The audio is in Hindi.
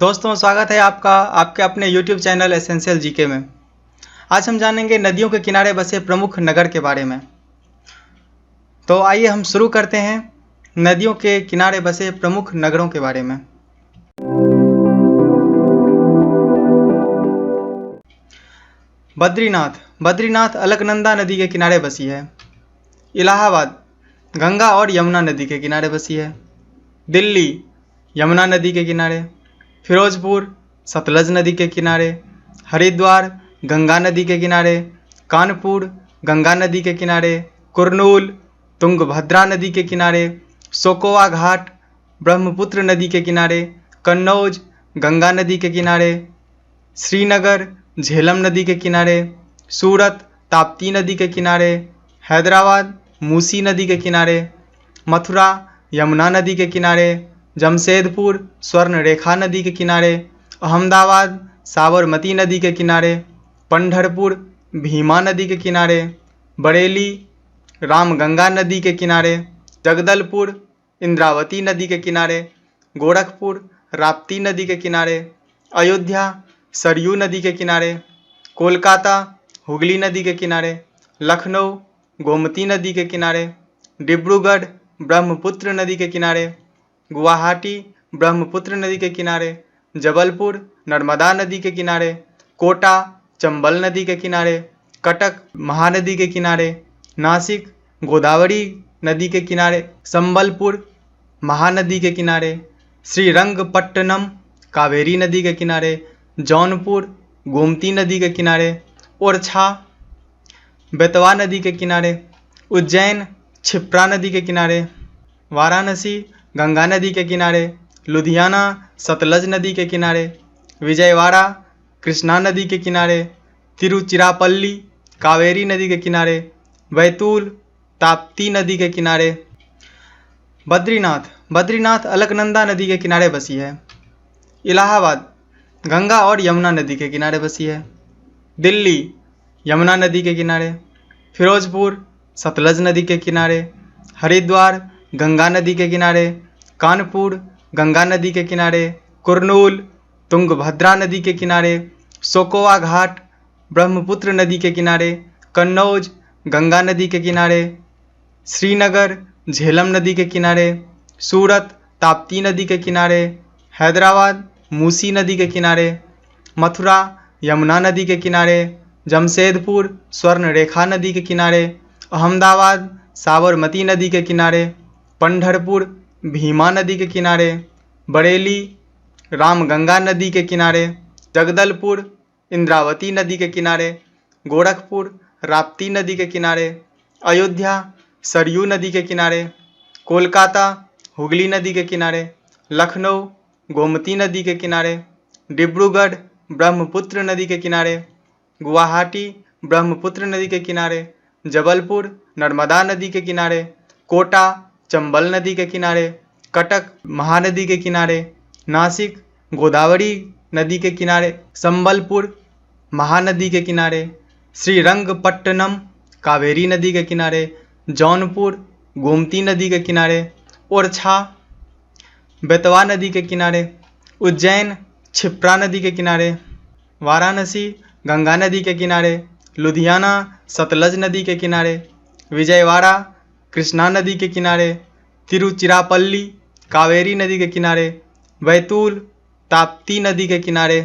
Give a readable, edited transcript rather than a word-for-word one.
दोस्तों, स्वागत है आपका आपके अपने YouTube चैनल एसेंशियल जीके में। आज हम जानेंगे नदियों के किनारे बसे प्रमुख नगर के बारे में। तो आइए हम शुरू करते हैं नदियों के किनारे बसे प्रमुख नगरों के बारे में। बद्रीनाथ अलकनंदा नदी के किनारे बसी है। इलाहाबाद गंगा और यमुना नदी के किनारे बसी है। दिल्ली यमुना नदी के किनारे। फिरोजपुर सतलज नदी के किनारे। हरिद्वार गंगा नदी के किनारे। कानपुर गंगा नदी के किनारे। कुरनूल तुंगभद्रा नदी के किनारे। सोकोवा घाट ब्रह्मपुत्र नदी के किनारे। कन्नौज गंगा नदी के किनारे। श्रीनगर झेलम नदी के किनारे। सूरत ताप्ती नदी के किनारे। हैदराबाद मूसी नदी के किनारे। मथुरा यमुना नदी के किनारे। जमशेदपुर स्वर्णरेखा नदी के किनारे। अहमदाबाद साबरमती नदी के किनारे। पंढरपुर भीमा नदी के किनारे। बरेली रामगंगा नदी के किनारे। जगदलपुर इंद्रावती नदी के किनारे। गोरखपुर राप्ती नदी के किनारे। अयोध्या सरयू नदी के किनारे। कोलकाता हुगली नदी के किनारे। लखनऊ गोमती नदी के किनारे। डिब्रूगढ़ ब्रह्मपुत्र नदी के किनारे। गुवाहाटी ब्रह्मपुत्र नदी के किनारे। जबलपुर नर्मदा नदी के किनारे। कोटा चंबल नदी के किनारे। कटक महानदी के किनारे। नासिक गोदावरी नदी के किनारे। संबलपुर महानदी के किनारे। श्रीरंगपट्टनम कावेरी नदी के किनारे। जौनपुर गोमती नदी के किनारे। ओरछा बेतवा नदी के किनारे। उज्जैन क्षिप्रा नदी के किनारे। वाराणसी गंगा नदी के किनारे। लुधियाना सतलज नदी के किनारे। विजयवाड़ा कृष्णा नदी के किनारे। तिरुचिरापल्ली कावेरी नदी के किनारे। बैतूल ताप्ती नदी के किनारे। बद्रीनाथ अलकनंदा नदी के किनारे बसी है। इलाहाबाद गंगा और यमुना नदी के किनारे बसी है। दिल्ली यमुना नदी के किनारे। फिरोजपुर सतलज नदी के किनारे। हरिद्वार गंगा नदी के किनारे। कानपुर गंगा नदी के किनारे। कुरनूल तुंगभद्रा नदी के किनारे। सोकोवा घाट ब्रह्मपुत्र नदी के किनारे। कन्नौज गंगा नदी के किनारे। श्रीनगर झेलम नदी के किनारे। सूरत ताप्ती नदी के किनारे। हैदराबाद मूसी नदी के किनारे। मथुरा यमुना नदी के किनारे। जमशेदपुर स्वर्णरेखा नदी के किनारे। अहमदाबाद साबरमती नदी के किनारे। पंढरपुर भीमा नदी के किनारे। बरेली रामगंगा नदी के किनारे। जगदलपुर इंद्रावती नदी के किनारे। गोरखपुर राप्ती नदी के किनारे। अयोध्या सरयू नदी के किनारे। कोलकाता हुगली नदी के किनारे। लखनऊ गोमती नदी के किनारे। डिब्रूगढ़ ब्रह्मपुत्र नदी के किनारे। गुवाहाटी ब्रह्मपुत्र नदी के किनारे। जबलपुर नर्मदा नदी के किनारे। कोटा चंबल नदी के किनारे। कटक महानदी के किनारे। नासिक गोदावरी नदी के किनारे। संबलपुर महानदी के किनारे। श्रीरंगपट्टनम कावेरी नदी के किनारे। जौनपुर गोमती नदी के किनारे। ओरछा बेतवा नदी के किनारे। उज्जैन क्षिप्रा नदी के किनारे। वाराणसी गंगा नदी के किनारे। लुधियाना सतलज नदी के किनारे। विजयवाड़ा कृष्णा नदी के किनारे। तिरुचिरापल्ली कावेरी नदी के किनारे। बैतूल ताप्ती नदी के किनारे।